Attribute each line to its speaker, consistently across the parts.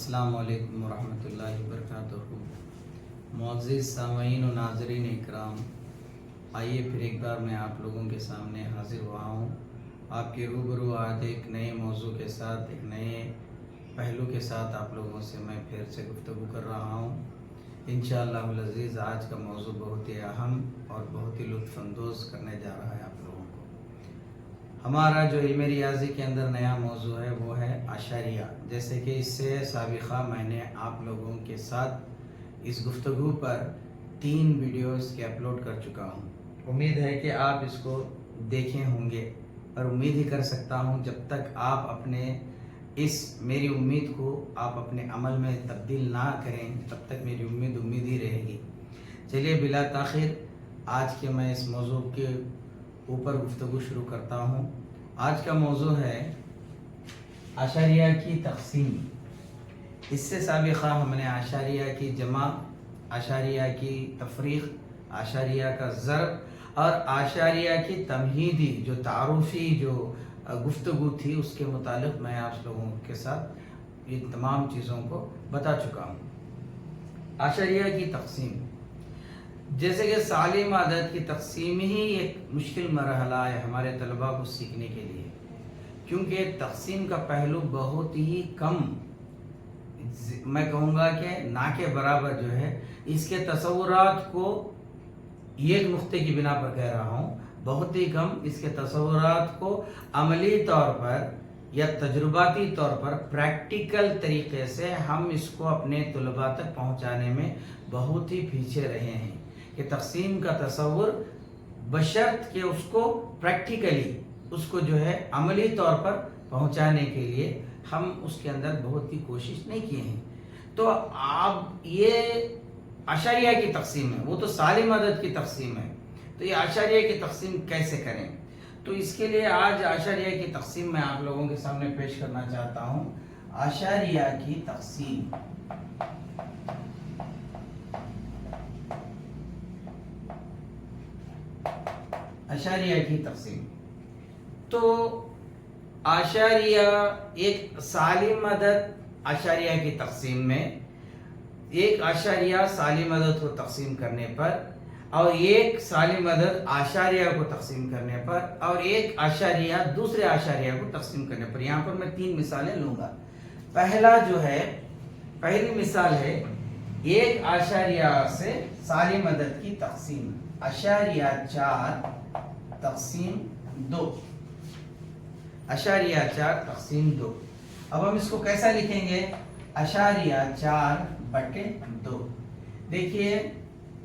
Speaker 1: अस्सलामु अलैकुम वरहमतुल्लाहि वबरकातुहू। मुअज़्ज़िज़ सामईन और नाज़रीन इकराम, आइए फिर एक बार मैं आप लोगों के सामने हाज़िर हुआ हूँ आपके रूबरू आज एक नए मौजू के साथ, एक नए पहलू के साथ आप लोगों से मैं फिर से गुफ्तगू कर रहा हूँ। इंशाअल्लाहुल अज़ीज़ आज का मौजू बहुत ही अहम और बहुत ही लुत्फ़अंदोज़ करने जा रहा है आप लोगों को। हमारा जो इल्म रियाज़ी के अंदर नया मौजू है वो है अशरिया। जैसे कि इससे साबिक़ा मैंने आप लोगों के साथ इस गुफ्तगू पर 3 वीडियोस के अपलोड कर चुका हूँ। उम्मीद है कि आप इसको देखे होंगे और उम्मीद ही कर सकता हूँ जब तक आप अपने इस मेरी उम्मीद को आप अपने अमल में तब्दील ना करें तब तक मेरी उम्मीद ही रहेगी। चलिए बिला ताख़िर आज के मैं इस मौजू के ऊपर गुफ्तगू शुरू करता हूँ। आज का मौजू है अशरिया की तक़सीम। इससे साबिक़ा हमने अशरिया की जमा, अशरिया की तफ़रीक़, अशरिया का ज़र्ब और अशरिया की तमहीदी जो तारुफ़ी जो गुफ्तगू थी उसके मुतालिक मैं आप लोगों के साथ ये तमाम चीज़ों को बता चुका हूँ। अशरिया की तक़सीम, जैसे कि सालिम आदत की तक़सीम ही एक मुश्किल मरहला है हमारे तलबा को सीखने के लिए, क्योंकि तक़सीम का पहलू बहुत ही कम, मैं कहूँगा कि ना के बराबर जो है, इसके तसव्वुरात को एक नुक्ते की बिना पर कह रहा हूँ, बहुत ही कम इसके तसव्वुरात को अमली तौर पर या तजुर्बाती तौर पर प्रैक्टिकल तरीके से हम इसको अपने तलबा तक पहुँचाने में बहुत ही पीछे रहे हैं कि तक़सीम का तसव्वुर बशर्त कि उसको प्रैक्टिकली उसको जो है अमली तौर पर पहुँचाने के लिए हम उसके अंदर बहुत ही कोशिश नहीं किए हैं। तो आप ये अशरिया की तक़सीम है, वो तो सालिम आदत की तक़सीम है, तो ये अशरिया की तक़सीम कैसे करें? तो इसके लिए आज अशरिया की तक़सीम मैं आप लोगों के सामने पेश करना चाहता हूँ। अशरिया की तक़सीम, अशरिया की तक़सीम। तो अशरिया एक सालिम अदद अशरिया की तक़सीम में एक अशरिया सालिम अदद को तक़सीम करने पर और एक सालिम अदद अशरिया को तक़सीम करने पर और एक अशरिया दूसरे अशरिया को तक़सीम करने पर, यहाँ पर मैं 3 मिसालें लूँगा। पहला जो है, पहली मिसाल है एक अशरिया से सालिम अदद की तक़सीम, अशरिया 4 तक़सीम 2, अशरिया 4 तक़सीम 2। अब हम इसको कैसा लिखेंगे? अशरिया 4/2। देखिए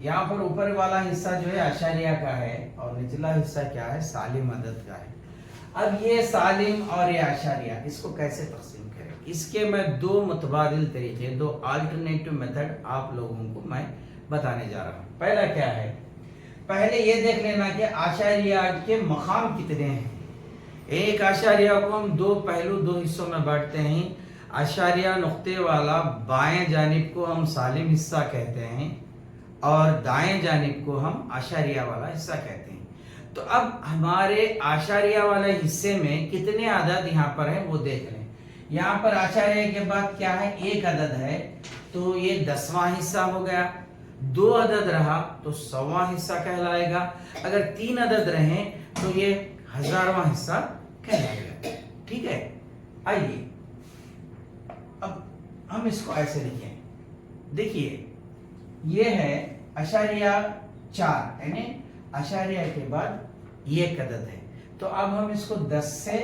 Speaker 1: यहाँ पर ऊपर वाला हिस्सा जो है अशरिया का है और निचला हिस्सा क्या है? सालिम अदद का है। अब ये सालिम और ये अशरिया, इसको कैसे तक़सीम करें? इसके मैं 2 मुतबादिल तरीके, 2 अल्टरनेटिव मेथड आप लोगों को मैं बताने जा रहा हूँ। पहला क्या है? पहले ये देख लेना कि अशरिया के मकाम कितने हैं। एक अशरिया को हम 2 पहलू 2 हिस्सों में बांटते हैं। अशरिया नुक्ते वाला बाएं जानिब को हम सालिम हिस्सा कहते हैं और दाएं जानिब को हम अशरिया वाला हिस्सा कहते हैं। तो अब हमारे अशरिया वाले हिस्से में कितने अदद यहाँ पर है वो देख लें। यहाँ पर अशरिया के बाद क्या है? 1 अदद है, तो ये 10वां हिस्सा हो गया। 2 अदद रहा तो 100वां हिस्सा कहलाएगा। अगर 3 अदद रहे तो ये 1000वां हिस्सा कहलाएगा। ठीक है, आइए अब हम इसको ऐसे लिखें। देखिए ये है अशरिया 4, यानी अशरिया के बाद 1 अदद है, तो अब हम इसको 10 से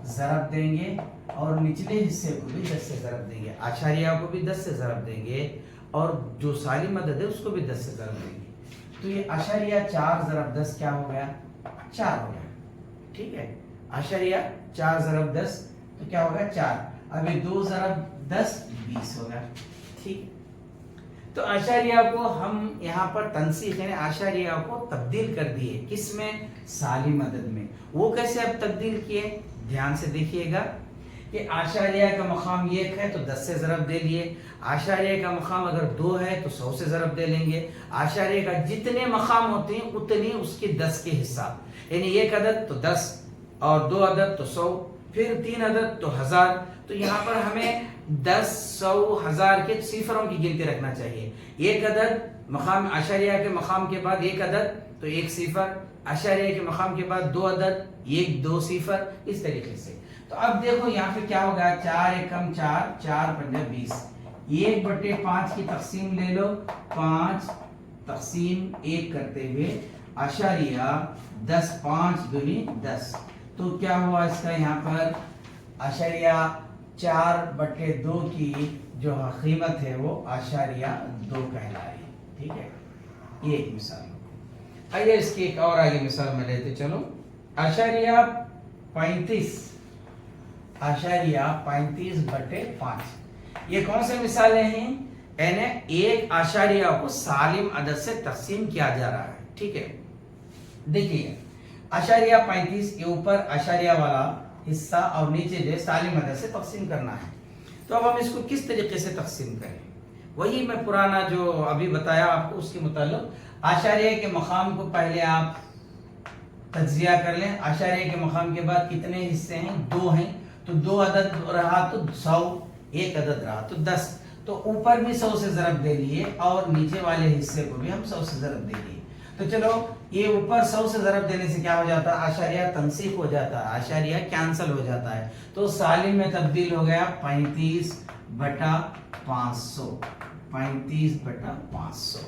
Speaker 1: ज़रब देंगे और निचले हिस्से को भी 10 से ज़रब देंगे, अशरिया को भी 10 से ज़रब देंगे और जो सालिम अदद है उसको भी 10 से ज़रब देंगे। तो ये अशरिया 4 ज़रब 10 क्या हो गया? 4 हो गया। ठीक है, अशरिया 4 ज़रब 10 तो क्या होगा? 4। अभी 2 ज़रब 10 20 होगा। ठीक, तो अशरिया को हम यहाँ पर तनसीख यानी अशरिया को तब्दील कर दिए, किसमें? सालिम अदद में। वो कैसे अब तब्दील किए? ध्यान से देखिएगा कि अशरिया का मकाम 1 है तो 10 से ज़रब दे लिए, अशरिया का मकाम अगर 2 है तो 100 से ज़रब दे लेंगे। अशरिया का जितने मकाम होते हैं उतनी उसके 10 के हिसाब, यानी 1 अदद तो 10 और 2 अदद तो 100, फिर 3 अदद तो 1000। तो यहाँ पर हमें 10, 100, 1000 के सिफरों की गिनती रखना चाहिए। एक अदद मकाम अशरिया के मकाम के बाद एक अदद तो एक सिफर, अशरिया के मकाम के बाद 2 अदद, 1, 2 सिफर, इस तरीके से। तो अब देखो यहाँ पे क्या होगा, 4 एकम 4, 4 पंजा 20, 1/5 की तकसीम ले लो, 5 तकसीम 1 करते हुए अशरिया 10, 5 दूनी 10, तो क्या हुआ इसका यहाँ पर अशरिया 4/2 की जो कीमत है वो अशरिया 2 कहला रही। ठीक है, ये एक मिसाल। आइए इसकी एक और आगे मिसाल में लेते चलो। अशरिया 35, अशरिया 35/5, ये कौन से मिसालें हैं? यानी एक अशरिया को सालिम अदद से तकसीम किया जा रहा है। ठीक है, देखिए अशरिया 35 के ऊपर अशरिया वाला हिस्सा और नीचे जो सालिम अदद से तकसीम करना है। तो अब हम इसको किस तरीके से तकसीम करें? वही मैं पुराना जो अभी बताया आपको उसके मुताबिक अशरिया के मकाम को पहले आप तज्जिया कर लें। अशरिया के मकाम के बाद कितने हिस्से हैं? 2 हैं, तो 2 अदद रहा तो 100, 1 अदद रहा तो 10, तो ऊपर भी 100 से ज़रब दे लिए और नीचे वाले हिस्से को भी हम 100 से ज़रब दे लिए। तो चलो ये ऊपर 100 से ज़रब देने से क्या हो जाता है? अशरिया तंसीफ हो जाता है, अशरिया कैंसल हो जाता है, तो सालिम में तब्दील हो गया 35/500, 35/500।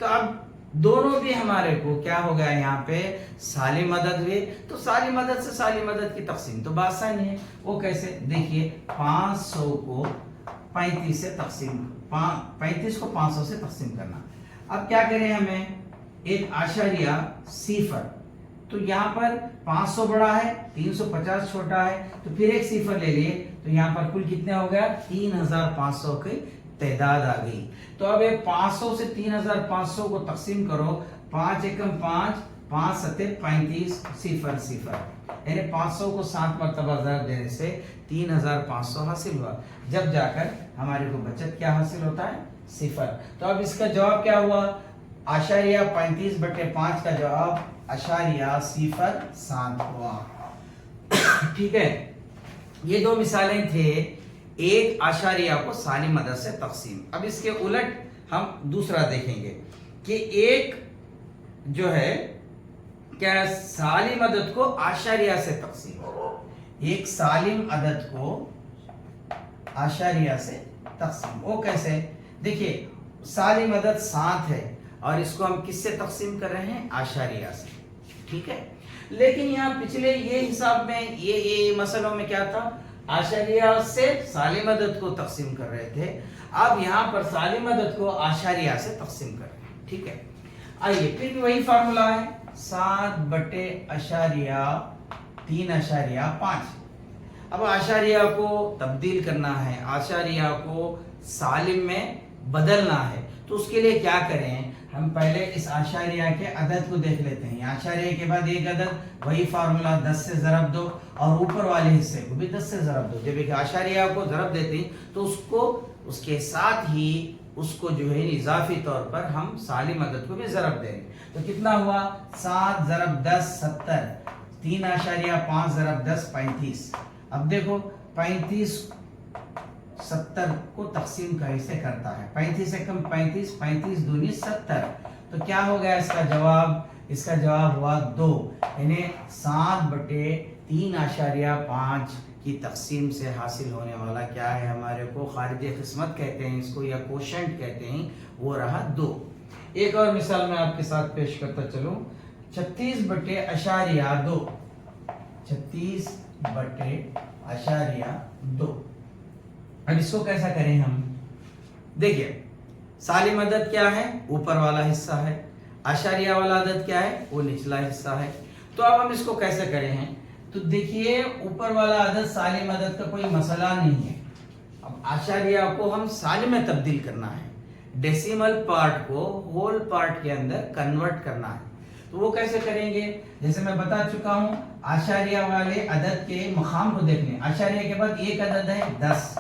Speaker 1: तो अब दोनों भी हमारे को क्या हो गया यहाँ पे सालिम अदद हुए, तो सालिम अदद से सालिम अदद की तकसीम तो बात आसानी है। वो कैसे? देखिए 500 को 35 से तकसीम, 35 को 500 से तकसीम करना। अब क्या करें, हमें एक आशरिया सिफर, तो यहाँ पर 500 बड़ा है, 350 छोटा है, तो फिर एक सिफर ले लिए, तो यहाँ पर कुल कितने हो गया? 3500 की तादाद आ गई। तो अब ये 500 से 3500 को तकसीम करो, 5 एकम 5, 5 सते 35, सिफर सिफर, यानी 500 को 7 मरतबा ज़रब देने से 3500 हासिल हुआ। जब जाकर हमारे को बचत क्या हासिल होता है? सिफर। तो अब इसका जवाब क्या हुआ? अशरिया 35/5 का जवाब अशरिया सिफर 7 हुआ। ठीक है, ये 2 मिसालें थे एक अशरिया को सालिम अदद से तकसीम। अब इसके उलट हम दूसरा देखेंगे कि एक जो है क्या सालिम अदद को अशरिया से तकसीम, एक सालिम अदद को अशरिया से तकसीम, वो कैसे? देखिए सालिम अदद 7 है और इसको हम किससे तकसीम कर रहे हैं? अशरिया से। ठीक है, लेकिन यहाँ पिछले ये हिसाब में ये मसलों में क्या था? अशरिया से सालिम अदद को तकसीम कर रहे थे, अब यहाँ पर सालिम अदद को अशरिया से तकसीम कर रहे हैं। ठीक है, आइए फिर भी वही फार्मूला है, 7/3.5। अब अशरिया को तब्दील करना है, अशरिया को सालिम में बदलना है, तो उसके लिए क्या करें? हम पहले इस अशरिया के अदद को देख लेते हैं। अशरिया के बाद एक अदद, वही फार्मूला 10 से ज़रब दो और ऊपर वाले हिस्से को भी 10 से ज़रब दो। जब एक अशरिया को ज़रब देते हैं तो उसको उसके साथ ही उसको जो है इजाफी तौर पर हम सालिम अदद को भी ज़रब देंगे। तो कितना हुआ? 7 × 10 70, 3.5 × 10 35। अब देखो 35 70 को तकसीम कैसे करता है? 35 एकम 35, 35 दूनी 70, तो क्या हो गया इसका जवाब? इसका जवाब हुआ 2, यानी 7/3.5 की तकसीम से हासिल होने वाला क्या है हमारे को? खारिज किस्मत कहते हैं इसको या कोशेंट कहते हैं, वो रहा 2। एक और मिसाल मैं आपके साथ पेश करता चलूं, 36/2, 36/2। अब इसको कैसा करें हम? देखिए सालिम अदद क्या है? ऊपर वाला हिस्सा है, अशरिया वाला अदद क्या है? वो निचला हिस्सा है। तो अब हम इसको कैसे करें हैं? तो देखिए ऊपर वाला अदद सालिम अदद का कोई मसला नहीं है। अब अशरिया को हम सालिम में तब्दील करना है, डेसिमल पार्ट को होल पार्ट के अंदर कन्वर्ट करना है। तो वो कैसे करेंगे? जैसे मैं बता चुका हूं, अशरिया वाले अदद के मकाम को देख लें। अशरिया के बाद एक अदद है 10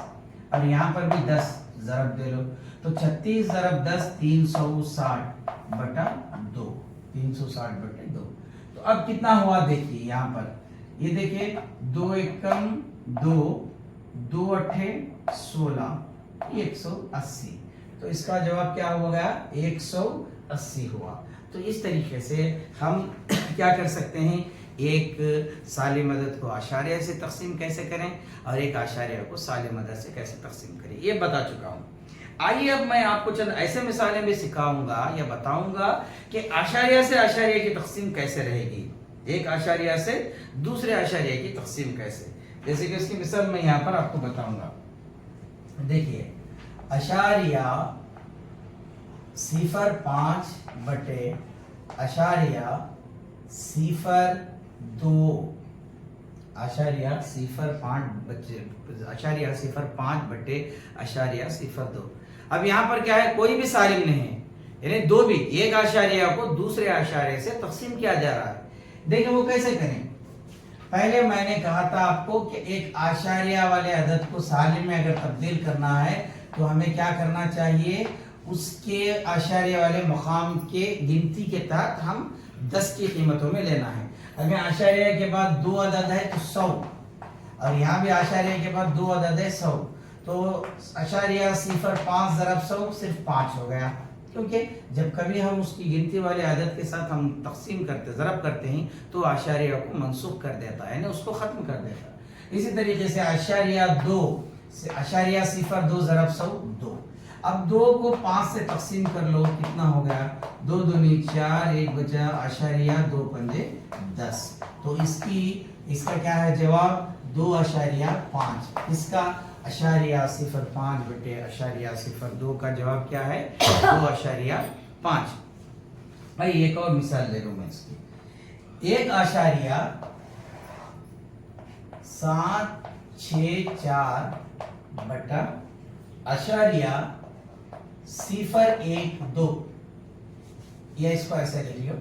Speaker 1: और यहाँ पर भी 10 ज़रब दे लो, तो 36 × 10 360/2, 360/2। तो अब कितना हुआ देखिए यहाँ पर, ये देखिए 2 एकम 2, 2 अट्ठे 16 180। तो इसका जवाब क्या हो गया? 180 हुआ। तो इस तरीके से हम क्या कर सकते हैं, एक साले मदद को आशारिया से तकसीम कैसे करें और एक आशारिया को साले मदद से कैसे तकसीम करें, ये बता चुका हूँ। आइए अब मैं आपको चंद ऐसे मिसालें भी सिखाऊंगा या बताऊंगा कि आशारिया से आशारिया की तकसीम कैसे रहेगी, एक आशारिया से दूसरे आशारिया की तकसीम कैसे। जैसे कि इसकी मिसाल मैं यहाँ पर आपको बताऊंगा। देखिए, आशारिया 0.5 बटे आशारिया 0.2, आशारिया 0.5 बटे आशारिया 0.2। अब यहाँ पर क्या है, कोई भी सालिम नहीं है, यानी दो भी, एक आशारिया को दूसरे आशारिया से तकसीम किया जा रहा है। देखिए वो कैसे करें। पहले मैंने कहा था आपको कि एक आशारिया वाले अदद को सालिम में अगर तब्दील करना है तो हमें क्या करना चाहिए, उसके आशारिया वाले मकाम के गिनती के तहत हम 10 की कीमतों में लेना है। अगर आशारिया के बाद 2 अदद है तो 100, और यहाँ भी आशारिया के बाद 2 अदद है 100, तो आशारिया 0.5 ज़रब 100 सिर्फ 5 हो गया। क्योंकि जब कभी हम उसकी गिनती वाले आदत के साथ हम तकसीम करते, ज़रब करते हैं, तो आशारिया को मनसूख कर देता है, यानी उसको ख़त्म कर देता है। इसी तरीके से आशारिया 2 से आशारिया 0.2 ज़रब 100 2। अब 2 को 5 से तकसीम कर लो, कितना हो गया, 2 दूनी 4, 1 बचा आशारिया 2 पंजे 10। तो इसका क्या है जवाब, 2.5। इसका आशारिया 0.5 बटे आशारिया 0.2 का जवाब क्या है, 2.5। भाई एक और मिसाल ले लूं मैं इसकी। एक आशारिया 764 बटा आशारिया 0.12, या इसको ऐसे ले लियो,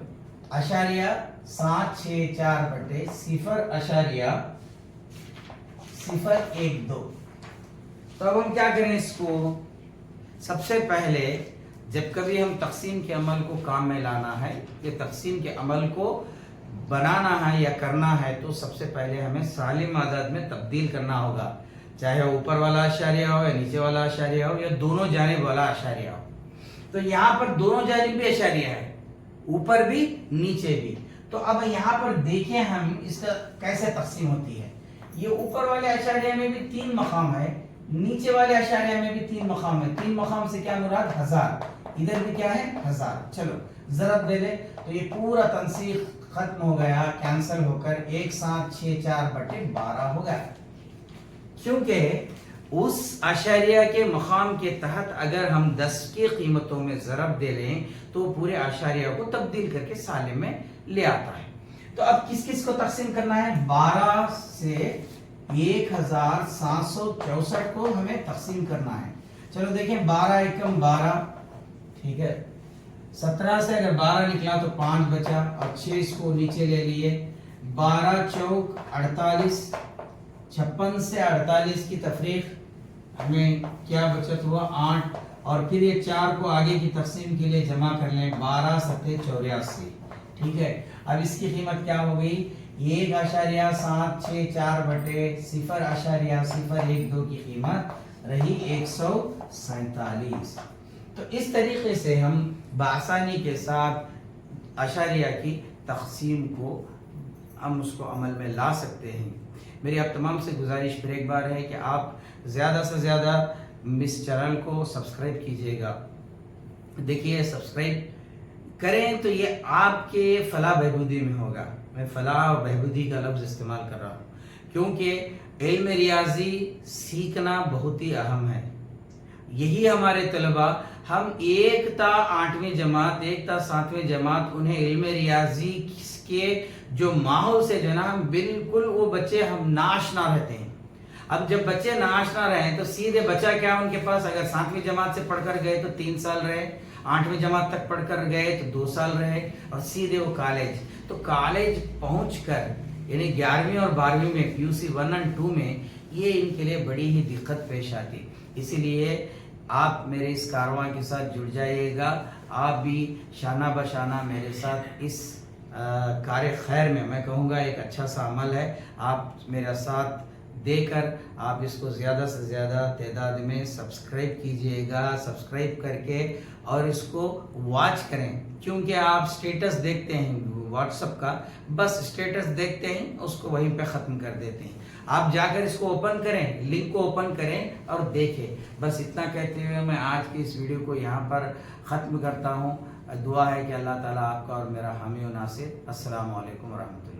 Speaker 1: आशारिया 764 बटे 0.12। तो अब हम क्या करें इसको, सबसे पहले जब कभी हम तकसीम के अमल को काम में लाना है, ये तकसीम के अमल को बनाना है या करना है, तो सबसे पहले हमें सालिम आदाद में तब्दील करना होगा, चाहे ऊपर वाला आशारिया हो या नीचे वाला आशारिया हो या दोनों जानिब वाला आशारिया हो। तो यहाँ पर दोनों जानिब भी आशारिया है, ऊपर भी नीचे भी। तो अब यहाँ पर देखें हम इसका कैसे तकसीम होती है। ये ऊपर वाले आशारिया में भी 3 मकाम है, नीचे वाले आशारिया में भी 3 मकाम है। 3 मकाम से क्या मुराद, 1000, इधर भी क्या है 1000। चलो ज़रब दे ले, तो ये पूरा तनसीख खत्म हो गया, कैंसिल होकर 1764 बटे 12 हो गया। क्योंकि उस आशारिया के मकाम के तहत अगर हम 10 की कीमतों में ज़रब दे लें तो पूरे आशारिया को तब्दील करके सालिम में ले आता है। तो अब किस किस को तकसीम करना है, 12 से 1764 को हमें तकसीम करना है। चलो देखें, 12 एकम 12, ठीक है, 17 से अगर 12 निकला तो 5 बचा और 6 इसको नीचे ले लिए, 12 चौक 48, 56 से 48 की तफरीक हमें क्या बचत हुआ 8, और फिर ये 4 को आगे की तकसीम के लिए जमा कर लें, 12 सत्ते 84, ठीक है। अब इसकी कीमत क्या हो गई, 1.764 बटे 0.012 की कीमत रही 147। तो इस तरीके से हम बआसानी के साथ आशारिया की तकसीम को हम उसको अमल में ला सकते हैं। मेरी आप तमाम से गुजारिश फिर एक बार है कि आप ज़्यादा से ज़्यादा इस चैनल को सब्सक्राइब कीजिएगा। देखिए सब्सक्राइब करें तो ये आपके फलाह बहबूदी में होगा। मैं फलाह और बहबूदी का लफ्ज़ इस्तेमाल कर रहा हूँ क्योंकि इल्म रियाजी सीखना बहुत ही अहम है। यही हमारे तलबा, हम 1 ता 8वीं जमात 1 ता 7वीं जमात उन्हें इल्म रियाजी के जो माहौल से जो ना हम बिल्कुल वो बच्चे हम नाआशना रहते हैं। अब जब बच्चे नाआशना रहे तो सीधे बच्चा क्या उनके पास, अगर 7वीं जमात से पढ़कर गए तो 3 साल रहे, 8वीं जमात तक पढ़कर गए तो 2 साल रहे, और सीधे वो कॉलेज। तो कॉलेज पहुंचकर यानी 11वीं और 12वीं में PUC 1 और 2 में ये इनके लिए बड़ी ही दिक्कत पेश आती। इसीलिए आप मेरे इस कारवां के साथ जुड़ जाइएगा। आप भी शाना बशाना मेरे साथ इस कार्य खैर में, मैं कहूँगा एक अच्छा सा अमल है, आप मेरा साथ देकर आप इसको ज़्यादा से ज़्यादा तादाद में सब्सक्राइब कीजिएगा। सब्सक्राइब करके और इसको वॉच करें, क्योंकि आप स्टेटस देखते हैं व्हाट्सएप का, बस स्टेटस देखते हैं उसको वहीं पे ख़त्म कर देते हैं। आप जाकर इसको ओपन करें, लिंक को ओपन करें और देखें। बस इतना कहते हुए मैं आज की इस वीडियो को यहाँ पर ख़त्म करता हूँ। दुआ है कि अल्लाह ताला आपका और मेरा हामी व नासिर। अस्सलामु अलैकुम व रहमतुल्लाह।